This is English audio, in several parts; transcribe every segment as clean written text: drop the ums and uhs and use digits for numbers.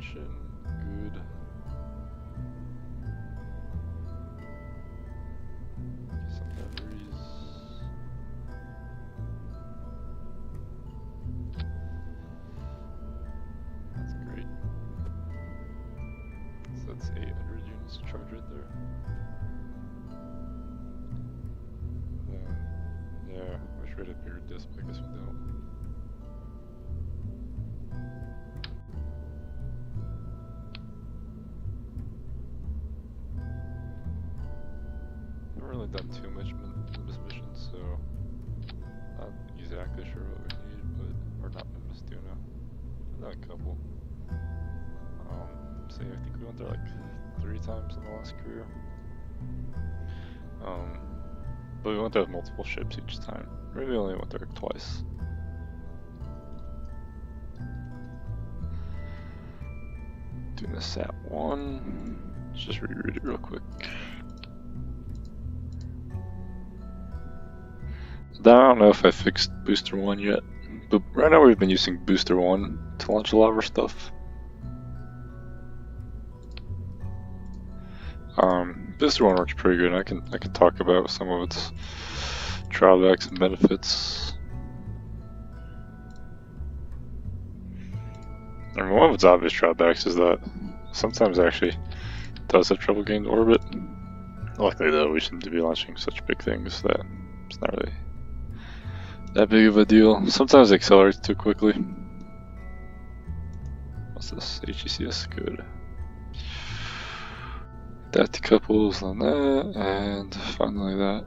mission, good. Some memories. That's great. So that's 800 units to charge right there. Yeah, wish we had a bigger disc, but I guess we don't. Haven't really done too much Mimbus missions, so not exactly sure what we need, but or not Mimbus Duna. I've done a couple. So yeah, I think we went there like 3 times in the last career. But we went there with multiple ships each time. Really only went there twice. Doing the SAT 1. Let's just reread it real quick. I don't know if I fixed Booster 1 yet, but right now we've been using Booster 1 to launch a lot of our stuff. Booster 1 works pretty good, and I can talk about some of its drawbacks and benefits. And one of its obvious drawbacks is that sometimes it actually does have trouble getting to orbit. Luckily though, we seem to be launching such big things that it's not really that big of a deal. Sometimes it accelerates too quickly. What's this? HECS? Good. That decouples on that, and finally that.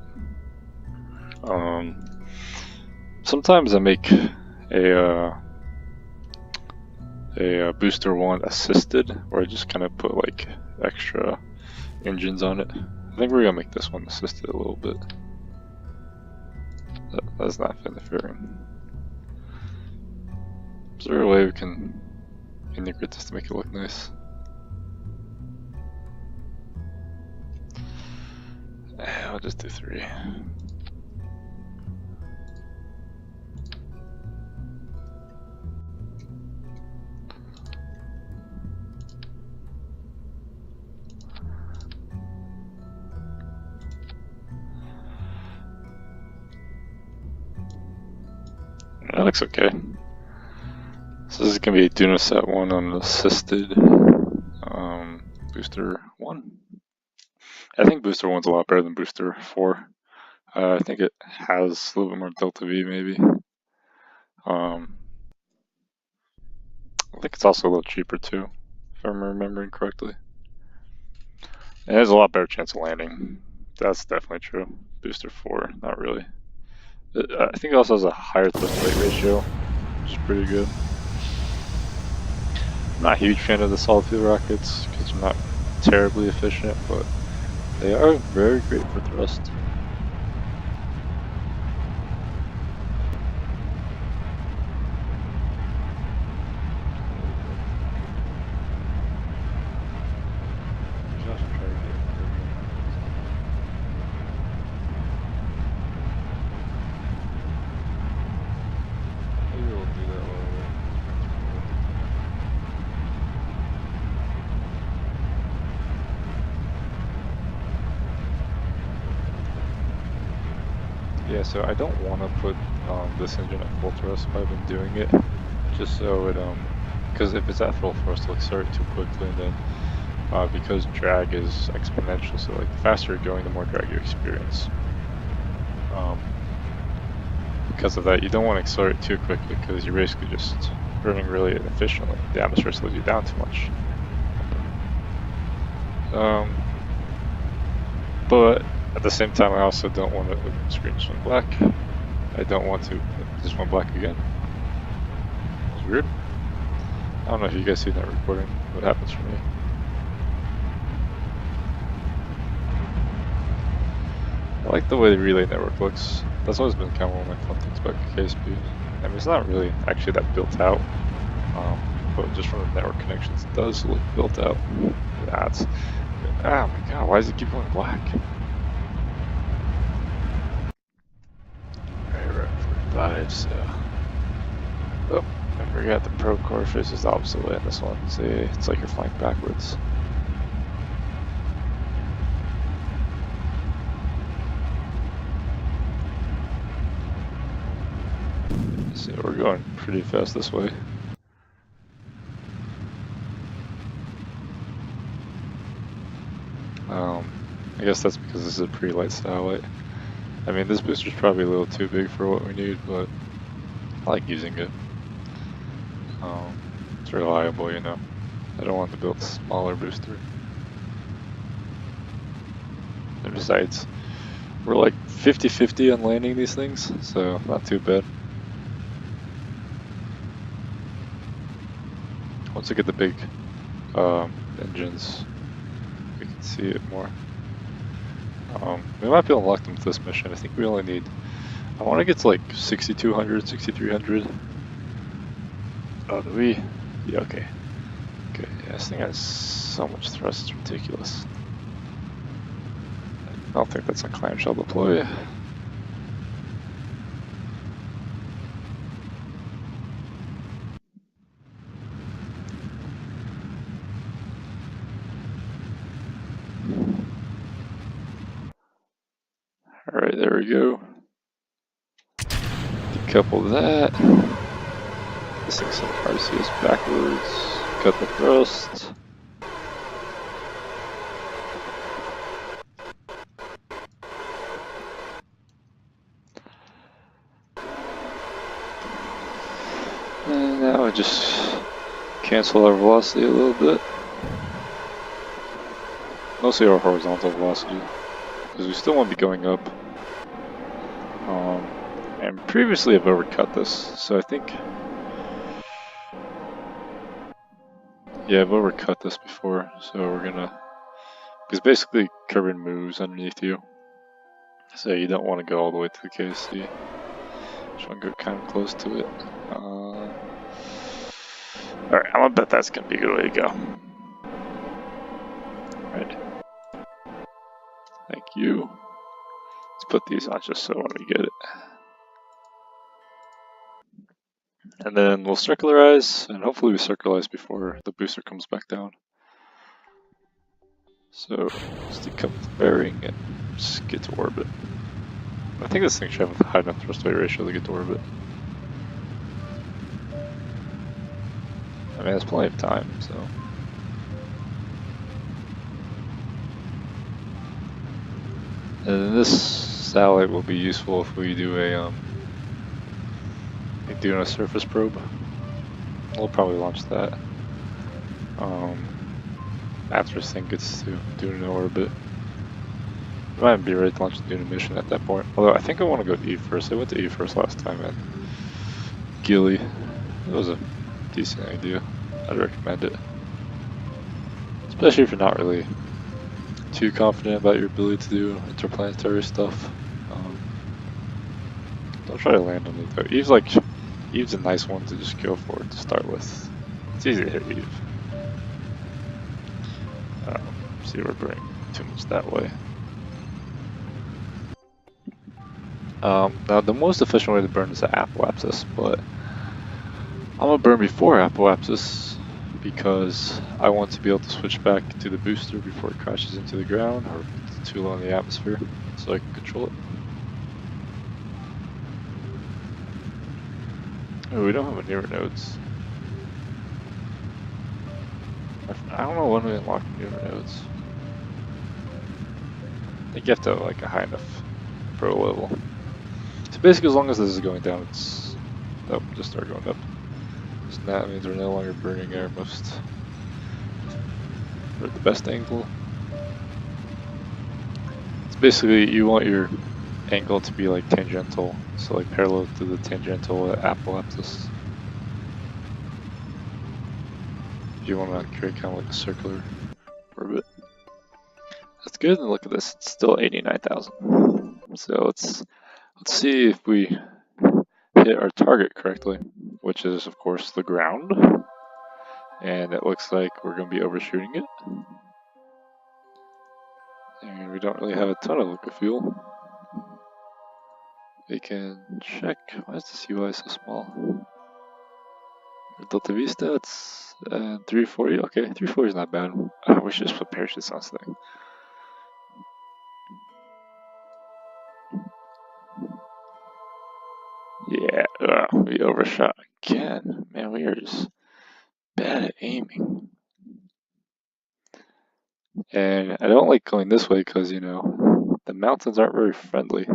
Sometimes I make a Booster 1 assisted, where I just kind of put like extra engines on it. I think we're gonna make this one assisted a little bit. That's not interfering. Is there a way we can integrate this to make it look nice? I'll just do 3. That looks okay. So this is gonna be a Duna Set 1 on assisted Booster 1. I think Booster 1's a lot better than Booster 4. I think it has a little bit more Delta V maybe. I think it's also a little cheaper too, if I'm remembering correctly. It has a lot better chance of landing. That's definitely true. Booster 4, not really. I think it also has a higher lift-weight ratio, which is pretty good. I'm not a huge fan of the solid fuel rockets because they're not terribly efficient, but they are very great for thrust. Yeah, so I don't want to put this engine at full thrust, but I've been doing it just so it, because if it's at full thrust, it'll accelerate too quickly, and then because drag is exponential, so like the faster you're going, the more drag you experience. Because of that, you don't want to accelerate too quickly because you're basically just burning really inefficiently. The atmosphere slows you down too much. But at the same time, I also don't want to screen swing black. I don't want to just went black again. It's weird. I don't know if you guys see that recording. What happens for me? I like the way the relay network looks. That's always been kind of one of my fun things about KSP. I mean, it's not really actually that built out, but just from the network connections, it does look built out. That's, oh my god, why does it keep going black? Alright, we're at 45, so. Oh, Forget the pro core faces the opposite way in this one. See, it's like you're flying backwards. See, we're going pretty fast this way. I guess that's because this is a pretty light satellite. I mean, this booster's probably a little too big for what we need, but I like using it. It's reliable, you know. I don't want to build a smaller booster. And besides, we're like 50-50 on landing these things, so not too bad. Once we get the big engines, we can see it more. We might be able to unlock them with this mission. I think we only need, I want to get to like 6,200, 6,300. Oh, do we? Yeah, okay. Okay, yeah, this thing has so much thrust, it's ridiculous. I don't think that's a clamshell deploy. Alright, there we go. Decouple that. This thing's some RCS backwards. Cut the thrust. And now I just cancel our velocity a little bit. Mostly our horizontal velocity, because we still want to be going up. And previously I've overcut this, so I think... Yeah, I've overcut this before, so we're gonna... Because basically Kerbin moves underneath you, so you don't want to go all the way to the KSP. Just want to go kind of close to it. Alright, I'm gonna bet that's gonna be a good way to go. Right. Thank you. Let's put these on just so when we get it. And then we'll circularize, and hopefully we circularize before the booster comes back down. So, let's decouple the bearing and just get to orbit. I think this thing should have a high enough thrust weight ratio to get to orbit. I mean, there's plenty of time, so. And this satellite will be useful if we do a doing a surface probe. We'll probably launch that after this thing gets to doing an orbit. We might be ready to launch the Duna mission at that point. Although I think I want to go to E first. I went to E first last time at Gilly. It was a decent idea. I'd recommend it. Especially if you're not really too confident about your ability to do interplanetary stuff. Don't try to land on it though. Eve's a nice one to just go for to start with. It's easy to hit Eve. See, we're burning too much that way. Now the most efficient way to burn is at apoapsis, but I'm gonna burn before apoapsis because I want to be able to switch back to the booster before it crashes into the ground or gets too low in the atmosphere, so I can control it. Oh, we don't have any newer nodes. I don't know when we unlock newer nodes. I think you have to have like a high enough pro level. So basically, as long as this is going down, it's just start going up. So that means we're no longer burning our most or the best angle. It's basically you want your angle to be like tangential, so like parallel to the tangential apoapsis. If you want to create kind of like a circular orbit. That's good, and look at this, it's still 89,000. So let's see if we hit our target correctly, which is of course the ground. And it looks like we're going to be overshooting it. And we don't really have a ton of liquid fuel. We can check, why is this UI so small? Delta V stats and 340. Okay, 340 is not bad. We should just put parachutes on this thing. Yeah, we overshot again. Man, we are just bad at aiming. And I don't like going this way because, you know, the mountains aren't very friendly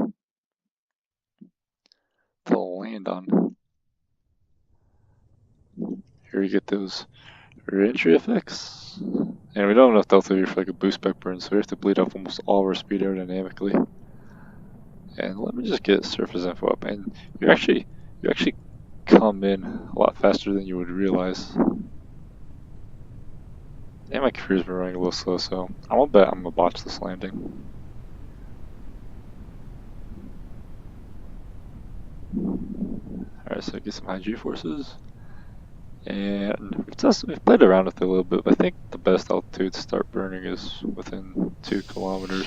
to land on. Here we get those re-entry effects. And we don't have enough Delta V for like a boost spec burn, so we have to bleed off almost all of our speed aerodynamically. And let me just get surface info up, and you actually come in a lot faster than you would realize. And my crew's been running a little slow, so I'm gonna bet I'm gonna botch this landing. Alright, so get some high G forces. And we've played around with it a little bit, but I think the best altitude to start burning is within 2 kilometers.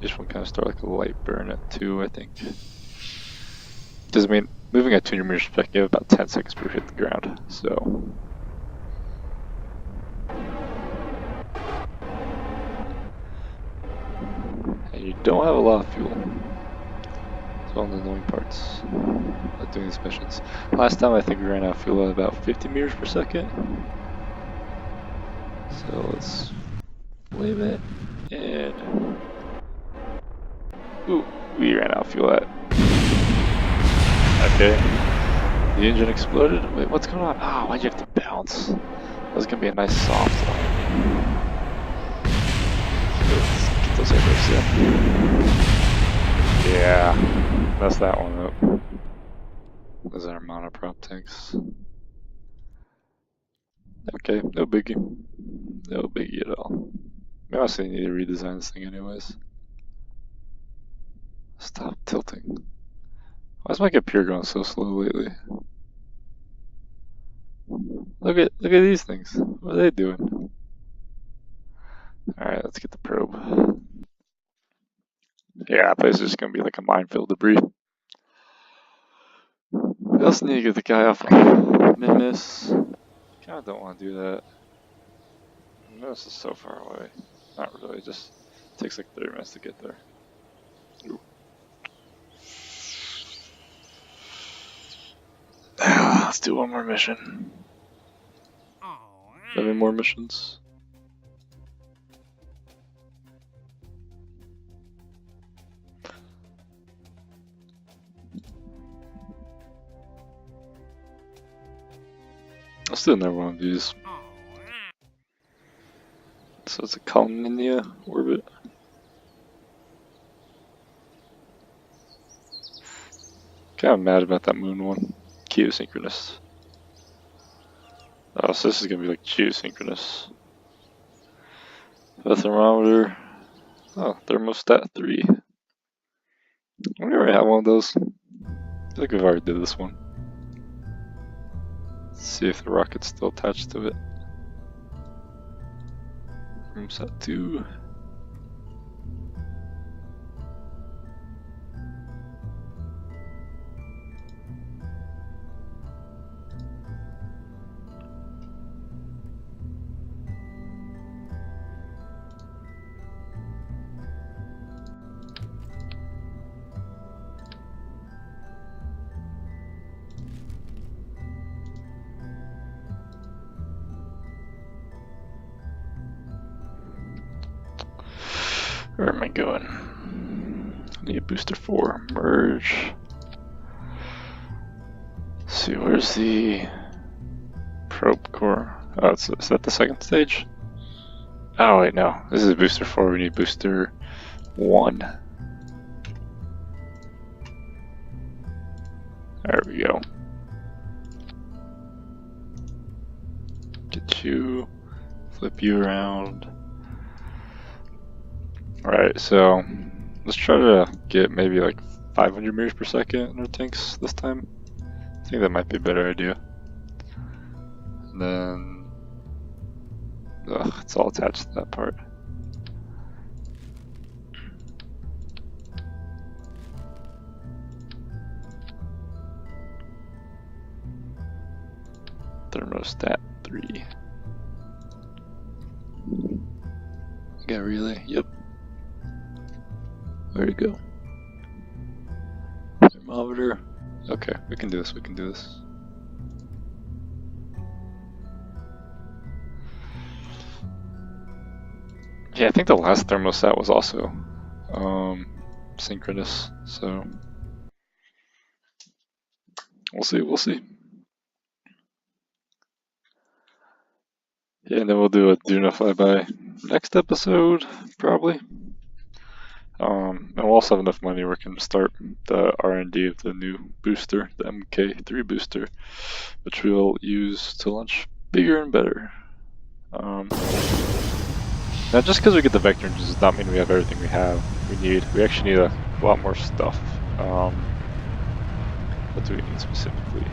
Just want to kind of start like a light burn at 2, I think. Because I mean, moving at 200 meters per second, you have about 10 seconds before you hit the ground, so. And you don't have a lot of fuel. It's one of the annoying parts of doing these missions. Last time I think we ran out of fuel at about 50 meters per second. So let's flame it, and ooh, we ran out of fuel at. Okay, the engine exploded. Wait, what's going on? Ah, why'd you have to bounce? That was gonna be a nice soft landing. Let's get those airbags in. Yeah, messed that one up. Those are monoprop tanks. Okay, no biggie. No biggie at all. We honestly need to redesign this thing anyways. Stop tilting. Why is my computer going so slow lately? Look at these things. What are they doing? Alright, let's get the probe. Yeah, that place is just gonna be like a minefield debris. We also need to get the guy off Mid-Miss. Kinda don't want to do that. Mid-Miss is so far away. Not really, just takes like 30 minutes to get there. Ooh. Let's do one more mission. 7 more missions. I still never one of these. So it's a Kalninia orbit. Kinda mad about that moon one. Geosynchronous. Oh, so this is gonna be like geosynchronous. The thermometer. Oh, thermostat 3. We already have one of those. I think we've already did this one. Let's see if the rocket's still attached to it. Thermostat 2. Where am I going? I need a booster 4. Merge. Let's see, where's the probe core? Oh, is that the second stage? Oh wait, no. This is booster 4. We need booster 1. There we go. Get you. Flip you around. Alright, so let's try to get maybe like 500 meters per second in our tanks this time. I think that might be a better idea. And then, it's all attached to that part. Thermostat 3. Got relay, yep. Where'd it go? Thermometer. Okay, we can do this, we can do this. Yeah, I think the last thermostat was also synchronous, so we'll see, we'll see. Yeah, and then we'll do a Do Not Fly By next episode, probably. And we'll also have enough money where we can start the R&D of the new booster, the MK3 booster, which we'll use to launch bigger and better. Now, just because we get the vector engines does not mean we have everything we need. We actually need a lot more stuff. What do we need specifically?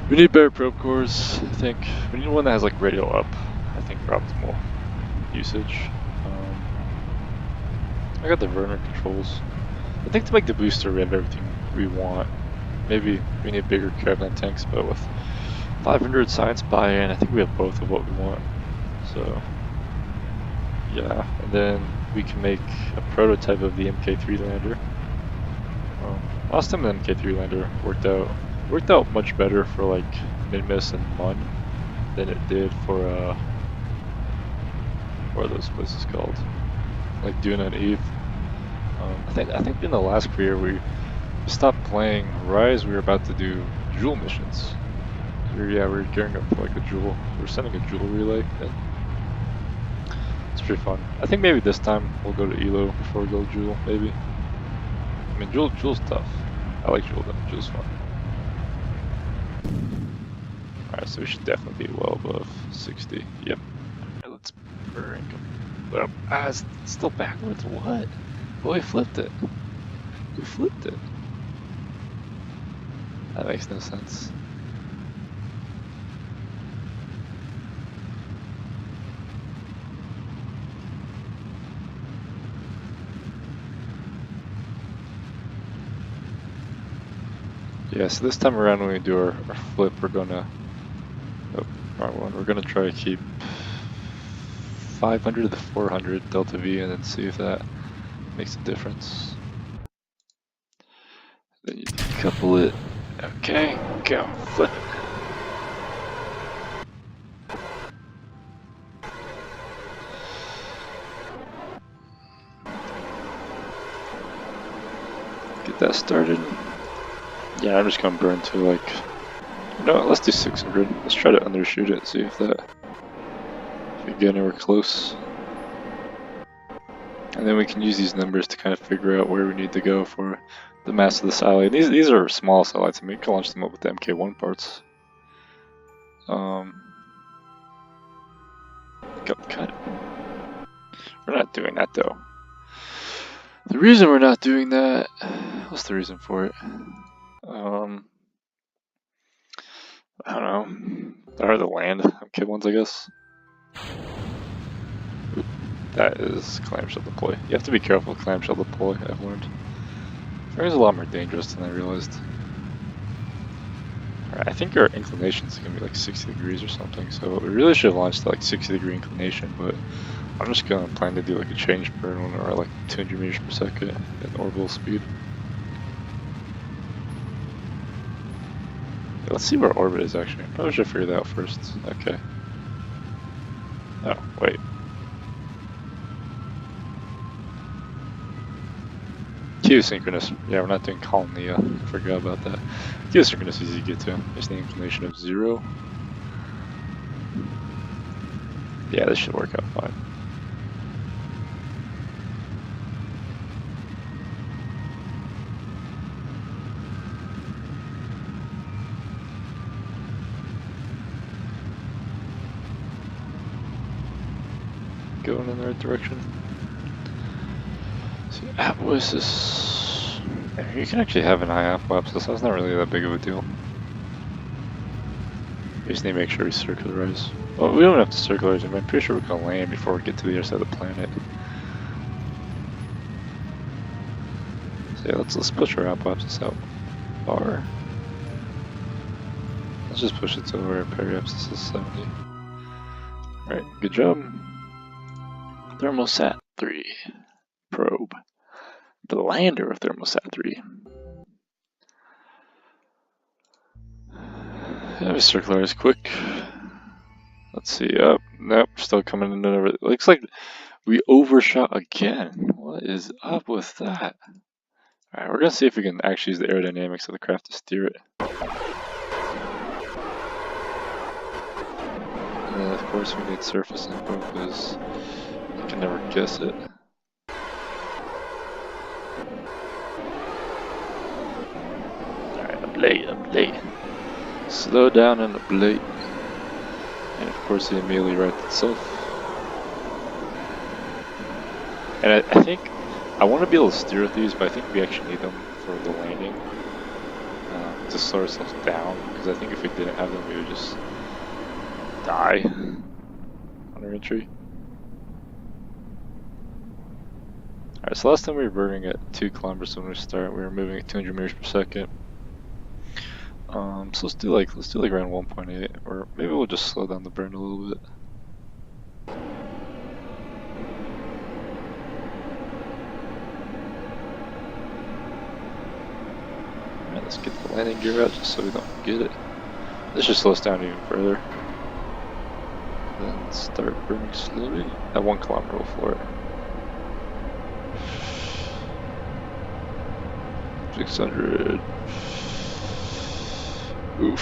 We need better probe cores, I think. We need one that has like radial up, I think, for optimal usage. I got the burner controls. I think to make the booster we have everything we want. Maybe we need bigger caravan tanks, but with 500 science buy-in, I think we have both of what we want. So, yeah, and then we can make a prototype of the MK3 lander. Last time the MK3 lander worked out much better for like Minmus and Mun than it did for what are those places called? Like Duna and Eve. I think in the last career we stopped playing right as we were about to do Jewel missions. We were gearing up for like a Jewel. We're sending a Jewel relay in. It's pretty fun. I think maybe this time we'll go to Elo before we go to Jewel, maybe. I mean, Jewel's tough. I like Jewel though. Jewel's fun. Alright, so we should definitely be well above 60. Yep. Alright, let's burn. But it's still backwards. What? Well, we flipped it. We flipped it. That makes no sense. Yeah, so this time around when we do our flip, we're gonna... Oh, wrong one. We're gonna try to keep 500 to 400 delta V and then see if that makes a difference. Then you decouple it. Okay, go. Flip it. Get that started. Yeah, I'm just gonna burn to like... No, let's do 600. Let's try to undershoot it, see if that... If we get anywhere close. And then we can use these numbers to kind of figure out where we need to go for the mass of the satellite. These are small satellites. I mean, you can launch them up with the MK1 parts. Cut. We're not doing that though. The reason we're not doing that, what's the reason for it? I don't know. Or the land MK1s, I guess. Oop, that is clamshell deploy. You have to be careful with clamshell deploy, I've learned. It's a lot more dangerous than I realized. Alright, I think our inclination is going to be like 60 degrees or something, so we really should have launched at like 60-degree inclination, but I'm just going to plan to do like a change burn when we're at like 200 meters per second at orbital speed. Yeah, let's see where orbit is actually. Probably should figure that out first. Okay. Oh, wait. Geosynchronous. Yeah, we're not doing colony. I forgot about that. Geosynchronous is easy to get to. Just the inclination of 0. Yeah, this should work out fine. Going in the right direction. See, apoapsis. You can actually have an eye apoapsis. That's not really that big of a deal. We just need to make sure we circularize. Well, we don't have to circularize. I'm pretty sure we're gonna land before we get to the other side of the planet. So yeah, let's push our apoapsis out far. Let's just push it to where periapsis is 70. Alright, good job. Thermosat 3 probe. The lander of Thermosat 3. Yeah, we circularize quick. Let's see. Oh, nope, still coming in. It looks like we overshot again. What is up with that? Alright, we're gonna see if we can actually use the aerodynamics of the craft to steer it. And then, of course, we need surface info because you can never guess it. Alright, up late. Slow down and up late. And of course, it immediately rights itself. And I think I want to be able to steer with these, but I think we actually need them for the landing to slow ourselves down. Because I think if we didn't have them, we would just die on our entry. Alright, so last time we were burning at 2 kilometers when we start. We were moving at 200 meters per second. So let's do like around 1.8, or maybe we'll just slow down the burn a little bit. Alright, let's get the landing gear out just so we don't forget it. This should slow us down even further. Then start burning slowly. At 1 kilometer we'll floor it. 600. Oof.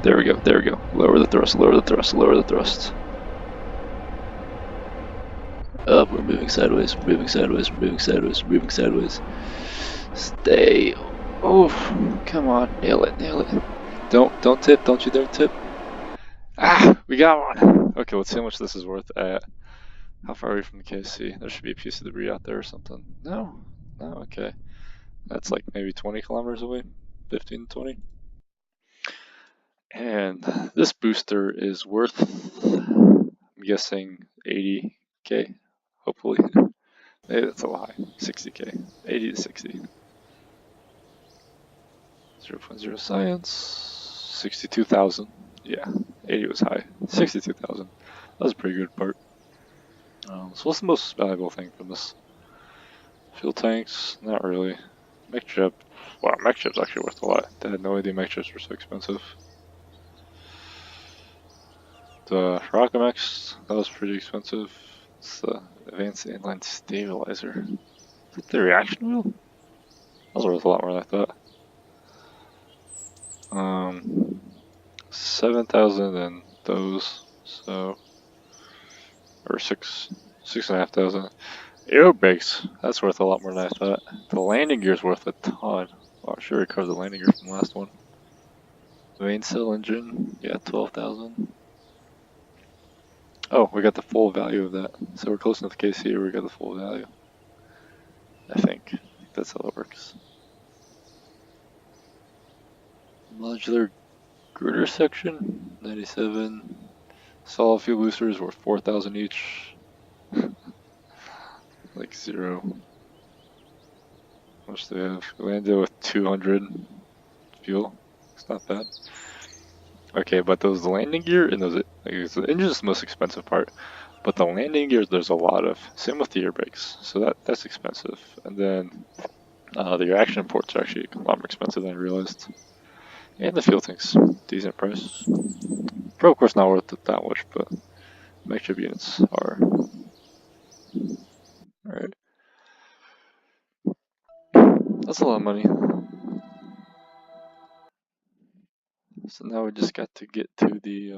There we go. Lower the thrust. Up, we're moving sideways. Stay. Oof. Come on, nail it. Don't tip, don't you dare tip. Ah, we got one. Okay, let's see how much this is worth at. How far are we from the KSP? There should be a piece of debris out there or something. No, okay. That's like maybe 20 kilometers away. 15 to 20. And this booster is worth, I'm guessing, 80k, hopefully. Maybe that's a lie. 60k. 80 to 60. 0.0 science. 62,000. Yeah, 80 was high. 62,000. That was a pretty good part. So what's the most valuable thing from this? Fuel tanks? Not really. Mech chip. Wow, mech chip's actually worth a lot. I had no idea mech chips were so expensive. The rocket mechs, that was pretty expensive. It's the advanced inline stabilizer. Is it the reaction wheel? That was worth a lot more than I thought. 7,000 and those, so, or 6,500. Air brakes, that's worth a lot more than I thought. The landing gear's worth a ton. Oh, I should recover the landing gear from the last one. Main cell engine, yeah, 12,000. Oh, we got the full value of that. So we're close enough to KC where we got the full value. I think that's how that works. Modular girder section, 97. Solid fuel boosters were 4,000 each. Like 0. How much do we have? We landed with 200 fuel. It's not bad. Okay, but those landing gear and those, like, the engine is the most expensive part. But the landing gear, there's a lot of. Same with the air brakes, so that's expensive. And then the reaction ports are actually a lot more expensive than I realized. And the fuel tanks, decent price. Pro, of course, not worth it that much, but mech chip units are. Alright. That's a lot of money. So now we just got to get to the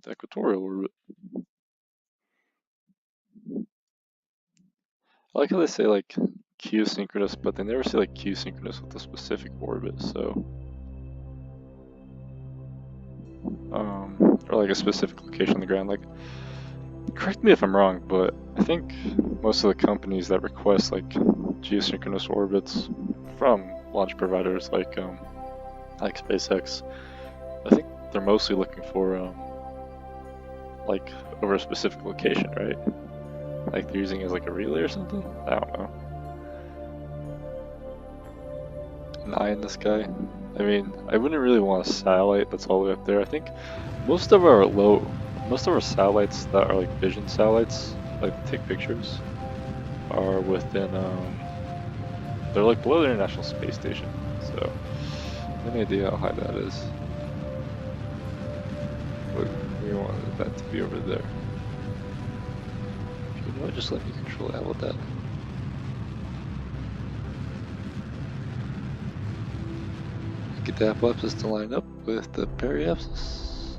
equatorial orbit. I like how they say like geosynchronous, but they never say like geosynchronous with a specific orbit, so or like a specific location on the ground. Like, correct me if I'm wrong, but I think most of the companies that request like geosynchronous orbits from launch providers like SpaceX, I think they're mostly looking for like over a specific location, right? Like they're using it as like a relay or something? I don't know. An eye in the sky. I mean, I wouldn't really want a satellite that's all the way up there. I think most of our satellites that are like vision satellites, like to take pictures, are within they're like below the International Space Station. So, any idea how high that is? But we want that to be over there. You know what? Just let me control that with that. Get the apoapsis to line up with the periapsis.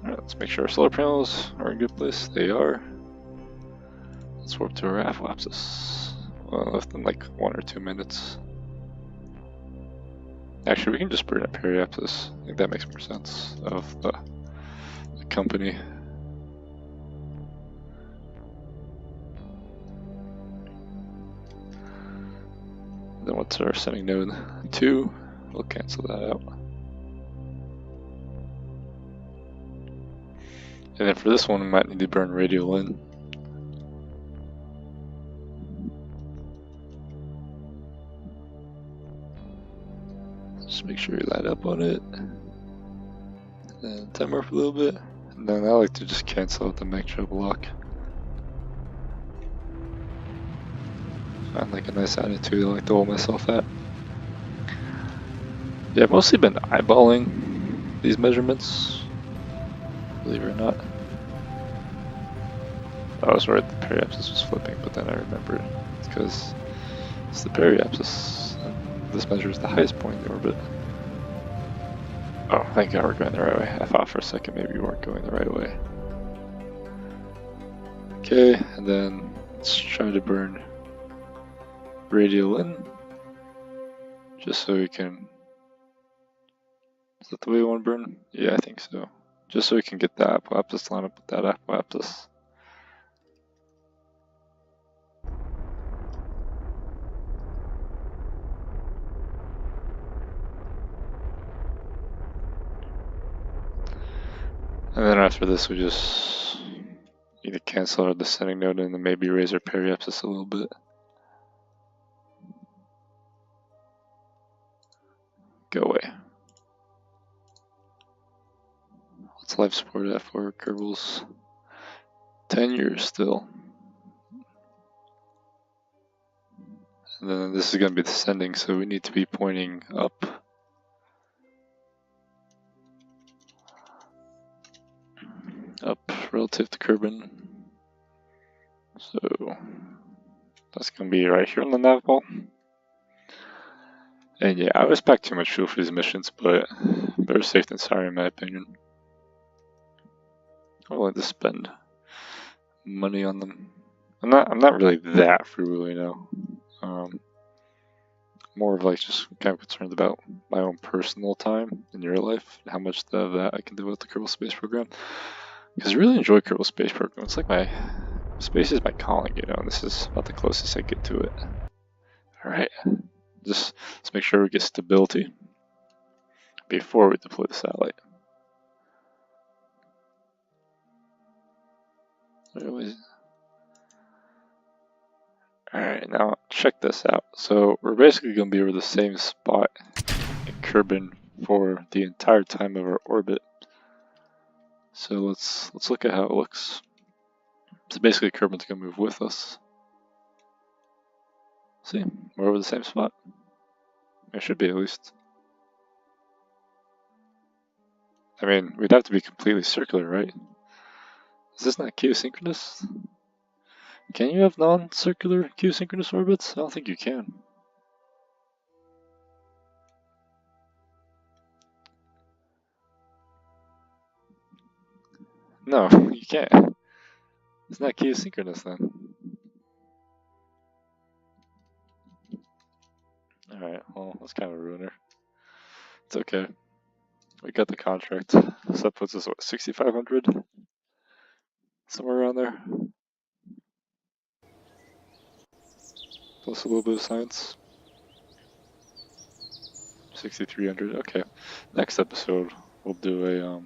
Alright, let's make sure our solar panels are in a good place. They are. Let's warp to our apoapsis. Well, within like 1 or 2 minutes. Actually, we can just burn a periapsis. I think that makes more sense of the company. Then what's our sending node? 2. We'll cancel that out. And then for this one, we might need to burn radial in. Just make sure you light up on it. And timer for a little bit. And then I like to just cancel out the Mectra block. Find like a nice attitude I like to hold myself at. Yeah, I've mostly been eyeballing these measurements, believe it or not. I was right, the periapsis was flipping, but then I remembered it's because it's the periapsis. This measures the highest point in the orbit. Oh, thank God we're going the right way. I thought for a second maybe we weren't going the right way. Okay, and then let's try to burn radial in, just so we can. Is that the way we want to burn? Yeah, I think so. Just so we can get that apoapsis line up with that apoapsis. And then after this, we just need to cancel our descending node and then maybe raise our periapsis a little bit. Go away. What's life support at for Kerbals? 10 years still. And then this is going to be descending, so we need to be pointing up. Up relative to Kerbin. So that's going to be right here on the nav ball. And yeah, I always pack too much fuel for these missions, but better safe than sorry in my opinion. I'm willing to spend money on them. I'm not really that frugal, you know. More of like just kind of concerned about my own personal time in your life, and how much of that I can do with the Kerbal Space Program. Because I really enjoy Kerbal Space Program. It's like space is my calling, you know, and this is about the closest I get to it. Alright, just let's make sure we get stability before we deploy the satellite. Alright, now check this out. So we're basically going to be over the same spot in Kerbin for the entire time of our orbit. So let's look at how it looks. So basically Kerbin's going to move with us. See, we're over the same spot. It should be at least. I mean, we'd have to be completely circular, right? Is this not geosynchronous? Can you have non-circular geosynchronous orbits? I don't think you can. No, you can't. It's not geosynchronous then. Alright, well, that's kind of a ruiner. It's okay. We got the contract. So that puts us, what, 6,500? Somewhere around there. Plus a little bit of science. 6,300, okay. Next episode, we'll do a,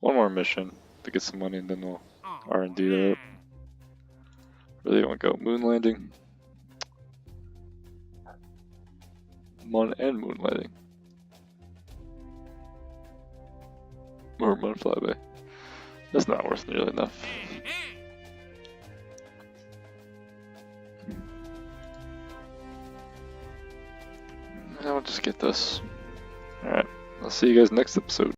one more mission to get some money and then we'll R&D that up. Really want to go moon landing. Mun and moonlighting. Or mun flyby. That's not worth nearly enough. I'll just get this. Alright, I'll see you guys next episode.